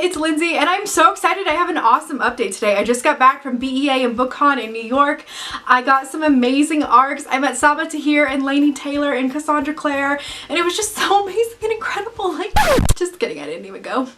it's Lindsay, and I'm so excited. I have an awesome update today. I just got back from BEA and BookCon in New York. I got some amazing ARCs. I met Saba Tahir and Lainey Taylor and Cassandra Clare, and it was just so amazing and incredible. Like, just kidding, I didn't even go.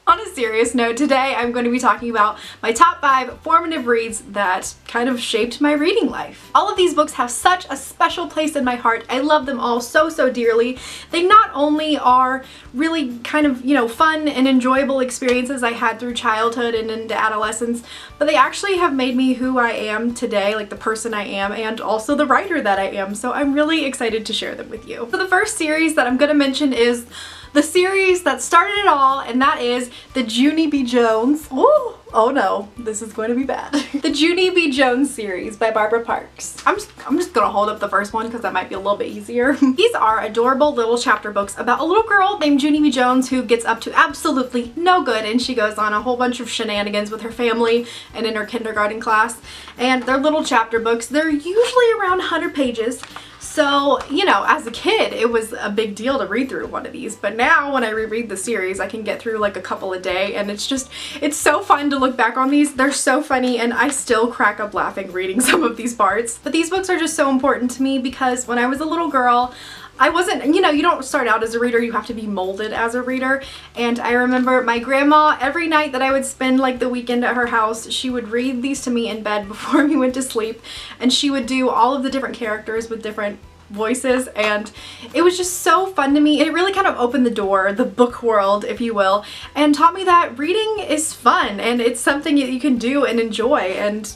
On a serious note, today I'm going to be talking about my top 5 formative reads that kind of shaped my reading life. All of these books have such a special place in my heart. I love them all so dearly. They not only are really kind of, fun and enjoyable experiences I had through childhood and into adolescence, but they actually have made me who I am today, like the person I am, and also the writer that I am. So I'm really excited to share them with you. So the first series that I'm going to mention is the series that started it all, and that is the Junie B. Jones. Ooh, oh no, this is going to be bad. The Junie B. Jones series by Barbara Parks. I'm just gonna hold up the first one because that might be a little bit easier. These are adorable little chapter books about a little girl named Junie B. Jones who gets up to absolutely no good, and she goes on a whole bunch of shenanigans with her family and in her kindergarten class. And they're little chapter books. They're usually around 100 pages. So, as a kid, it was a big deal to read through one of these, but now when I reread the series, I can get through like a couple a day, and it's so fun to look back on these. They're so funny, and I still crack up laughing reading some of these parts. But these books are just so important to me because when I was a little girl, I wasn't, you don't start out as a reader, you have to be molded as a reader. And I remember my grandma, every night that I would spend like the weekend at her house, she would read these to me in bed before we went to sleep, and she would do all of the different characters with different voices, and it was just so fun to me. It really kind of opened the door, the book world, if you will, and taught me that reading is fun and it's something that you can do and enjoy, and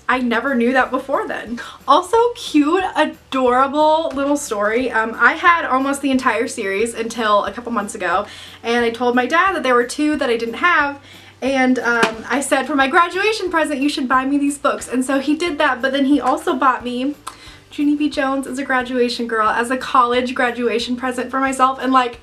I never knew that before then. Also, cute, adorable little story. I had almost the entire series until a couple months ago, and I told my dad that there were 2 that I didn't have, and I said for my graduation present you should buy me these books, and so he did that. But then he also bought me Junie B. Jones as a graduation girl, as a college graduation present for myself, and like,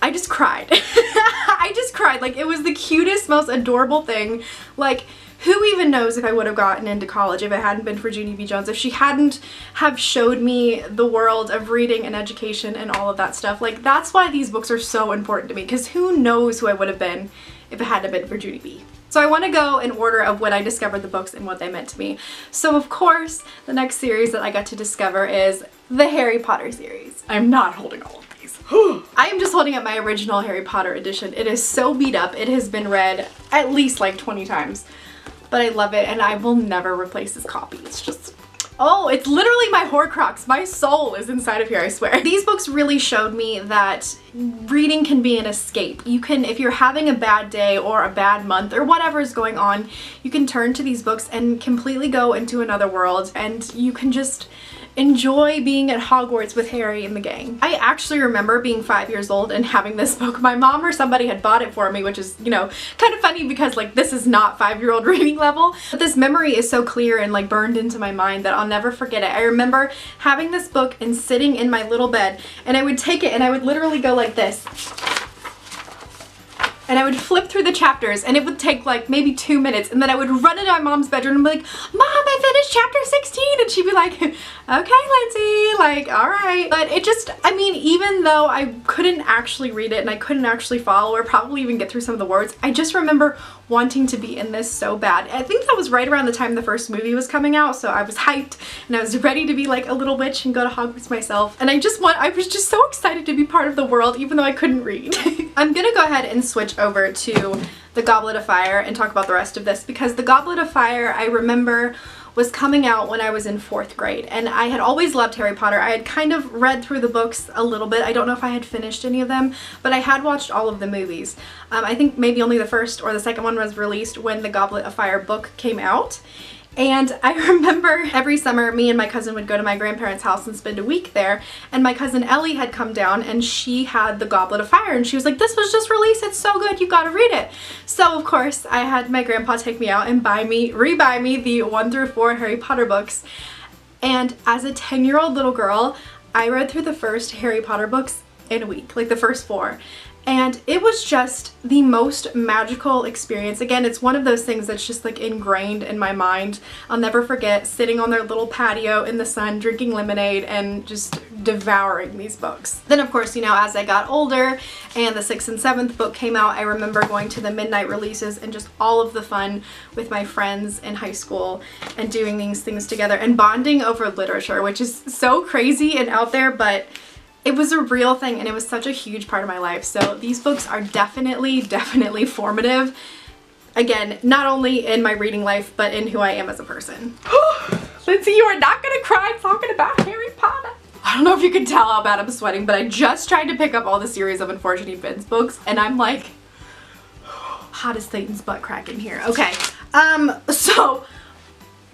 I just cried. I just cried. Like, it was the cutest, most adorable thing. Like, who even knows if I would have gotten into college if it hadn't been for Junie B. Jones, if she hadn't have showed me the world of reading and education and all of that stuff. Like, that's why these books are so important to me, because who knows who I would have been if it hadn't been for Junie B. So I want to go in order of when I discovered the books and what they meant to me. So of course, the next series that I got to discover is the Harry Potter series. I'm not holding all of these. I am just holding up my original Harry Potter edition. It is so beat up. It has been read at least like 20 times. But I love it, and I will never replace this copy. It's just, oh, it's literally my Horcrux. My soul is inside of here, I swear. These books really showed me that reading can be an escape. You can, if you're having a bad day or a bad month or whatever is going on, you can turn to these books and completely go into another world, and you can just enjoy being at Hogwarts with Harry and the gang. I actually remember being 5 years old and having this book. My mom or somebody had bought it for me, which is, kind of funny because like this is not 5-year-old reading level. But this memory is so clear and like burned into my mind that I'll never forget it. I remember having this book and sitting in my little bed, and I would take it and I would literally go like this. And I would flip through the chapters, and it would take like maybe 2 minutes, and then I would run into my mom's bedroom and be like, Mom, I finished chapter 16, and she'd be like, okay, Lindsay, like, all right. But it just, I mean, even though I couldn't actually read it and I couldn't actually follow or probably even get through some of the words, I just remember wanting to be in this so bad. I think that was right around the time the first movie was coming out, so I was hyped and I was ready to be like a little witch and go to Hogwarts myself, and I was just so excited to be part of the world even though I couldn't read. I'm gonna go ahead and switch over to the Goblet of Fire and talk about the rest of this, because the Goblet of Fire, I remember, was coming out when I was in 4th grade, and I had always loved Harry Potter. I had kind of read through the books a little bit. I don't know if I had finished any of them, but I had watched all of the movies. I think maybe only the first or the second one was released when the Goblet of Fire book came out. And I remember every summer me and my cousin would go to my grandparents' house and spend a week there, and my cousin Ellie had come down and she had the Goblet of Fire, and she was like, this was just released, it's so good, you gotta read it. So of course I had my grandpa take me out and re-buy me the 1 through 4 Harry Potter books. And as a 10-year-old little girl, I read through the first Harry Potter books in a week, like the first 4. And it was just the most magical experience. Again, it's one of those things that's just like ingrained in my mind. I'll never forget sitting on their little patio in the sun, drinking lemonade and just devouring these books. Then of course, you know, as I got older and the 6th and 7th book came out, I remember going to the midnight releases and just all of the fun with my friends in high school and doing these things together and bonding over literature, which is so crazy and out there, but it was a real thing and it was such a huge part of my life. So these books are definitely formative. Again, not only in my reading life, but in who I am as a person. Lindsay, you are not gonna cry talking about Harry Potter. I don't know if you can tell how bad I'm sweating, but I just tried to pick up all the series of Unfortunate Events books and I'm like, hot as Satan's butt crack in here. Okay, so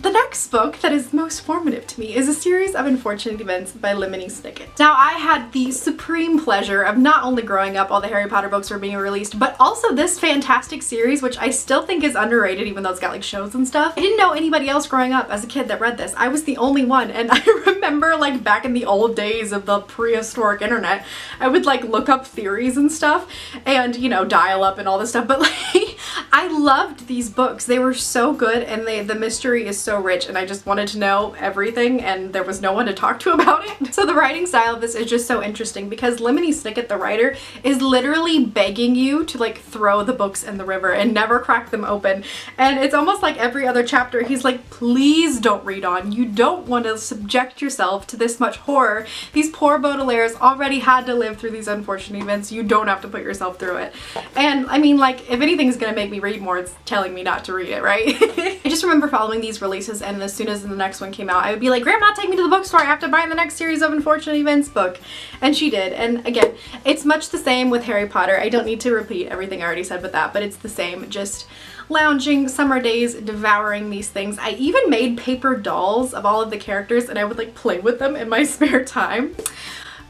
the next book that is most formative to me is a series of Unfortunate Events by Lemony Snicket. Now, I had the supreme pleasure of not only growing up all the Harry Potter books were being released, but also this fantastic series, which I still think is underrated even though it's got like shows and stuff. I didn't know anybody else growing up as a kid that read this. I was the only one, and I remember like back in the old days of the prehistoric internet, I would like look up theories and stuff and, you know, dial up and all this stuff, but like I loved these books. They were so good and the mystery is so rich and I just wanted to know everything and there was no one to talk to about it. So the writing style of this is just so interesting because Lemony Snicket, the writer, is literally begging you to like throw the books in the river and never crack them open. And it's almost like every other chapter he's like, please don't read on. You don't want to subject yourself to this much horror. These poor Baudelaires already had to live through these unfortunate events. You don't have to put yourself through it. And I mean, like, if anything's gonna make me read more, it's telling me not to read it, right? I just remember following these releases and as soon as the next one came out, I would be like, Grandma, take me to the bookstore. I have to buy the next series of Unfortunate Events book. And she did. And again, it's much the same with Harry Potter. I don't need to repeat everything I already said with that, but it's the same. Just lounging summer days, devouring these things. I even made paper dolls of all of the characters and I would like play with them in my spare time.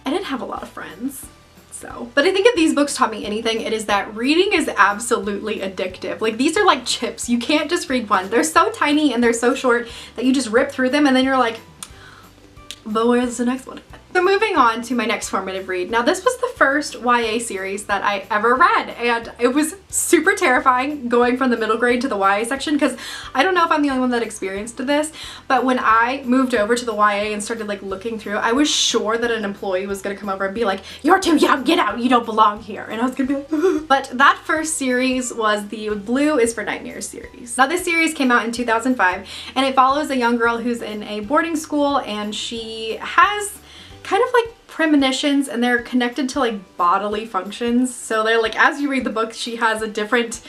I didn't have a lot of friends. So, but I think if these books taught me anything, it is that reading is absolutely addictive. Like, these are like chips. You can't just read one. They're so tiny and they're so short that you just rip through them and then you're like, but where's the next one? So moving on to my next formative read. Now this was the first YA series that I ever read and it was super terrifying going from the middle grade to the YA section because I don't know if I'm the only one that experienced this, but when I moved over to the YA and started like looking through, I was sure that an employee was gonna come over and be like, you're too young, get out, you don't belong here. And I was gonna be like, but that first series was the Blue is for Nightmares series. Now this series came out in 2005 and it follows a young girl who's in a boarding school and she has kind of like premonitions and they're connected to like bodily functions. So they're like, as you read the book, she has a different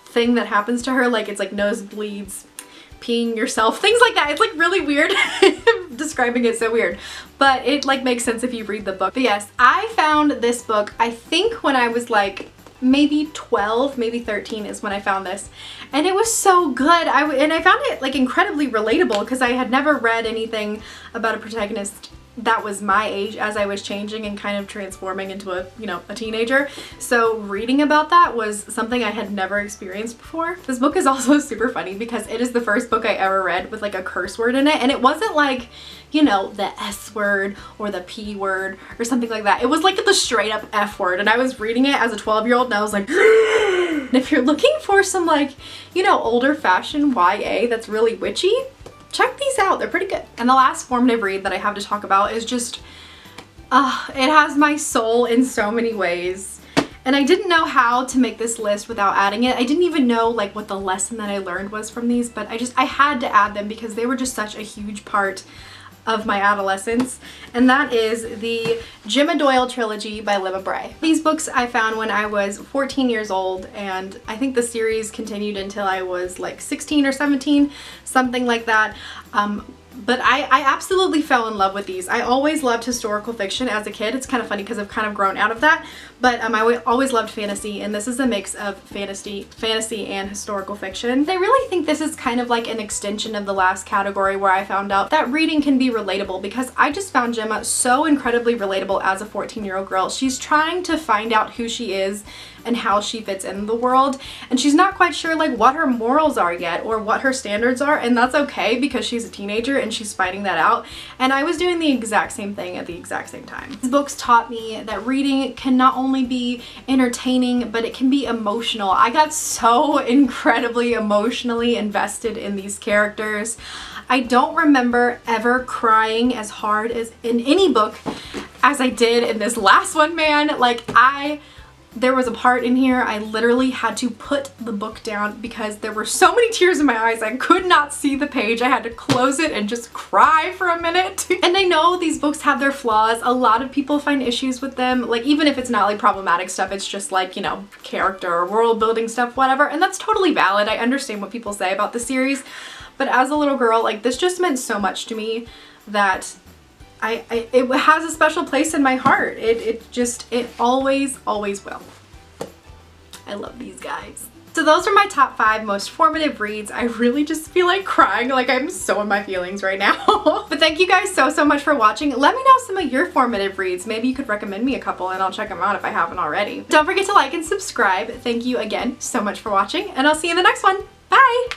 thing that happens to her. Like it's like nosebleeds, peeing yourself, things like that. It's like really weird. Describing it so weird, but it like makes sense if you read the book. But yes, I found this book, I think when I was like maybe 12, maybe 13 is when I found this. And it was so good. And I found it like incredibly relatable because I had never read anything about a protagonist that was my age as I was changing and kind of transforming into a, you know, a teenager. So reading about that was something I had never experienced before. This book is also super funny because it is the first book I ever read with like a curse word in it. And it wasn't like, you know, the S word or the P word or something like that. It was like the straight up F word. And I was reading it as a 12-year-old and I was like, and if you're looking for some like, you know, older fashioned YA that's really witchy, check these out, they're pretty good. And the last formative read that I have to talk about is just, it has my soul in so many ways. And I didn't know how to make this list without adding it. I didn't even know like what the lesson that I learned was from these, but I had to add them because they were just such a huge part of my adolescence, and that is the Gemma Doyle trilogy by Lemma Bray. These books I found when I was 14 years old, and I think the series continued until I was like 16 or 17, something like that. But I absolutely fell in love with these. I always loved historical fiction as a kid. It's kind of funny because I've kind of grown out of that, but I always loved fantasy, and this is a mix of fantasy and historical fiction. I really think this is kind of like an extension of the last category where I found out that reading can be relatable, because I just found Gemma so incredibly relatable as a 14-year-old girl. She's trying to find out who she is and how she fits in the world, and she's not quite sure like what her morals are yet or what her standards are, and that's okay because she's a teenager and she's finding that out. And I was doing the exact same thing at the exact same time. These books taught me that reading can not only be entertaining, but it can be emotional. I got so incredibly emotionally invested in these characters. I don't remember ever crying as hard as in any book as I did in this last one, man. Like, there was a part in here I literally had to put the book down because there were so many tears in my eyes. I could not see the page. I had to close it and just cry for a minute. And I know these books have their flaws. A lot of people find issues with them. Like, even if it's not like problematic stuff, it's just like, you know, character or world building stuff, whatever. And that's totally valid. I understand what people say about the series. But as a little girl, like, this just meant so much to me that it has a special place in my heart. It always will. I love these guys. So those are my top 5 most formative reads. I really just feel like crying. Like, I'm so in my feelings right now. But thank you guys so much for watching. Let me know some of your formative reads. Maybe you could recommend me a couple and I'll check them out if I haven't already. Don't forget to like and subscribe. Thank you again so much for watching, and I'll see you in the next one. Bye!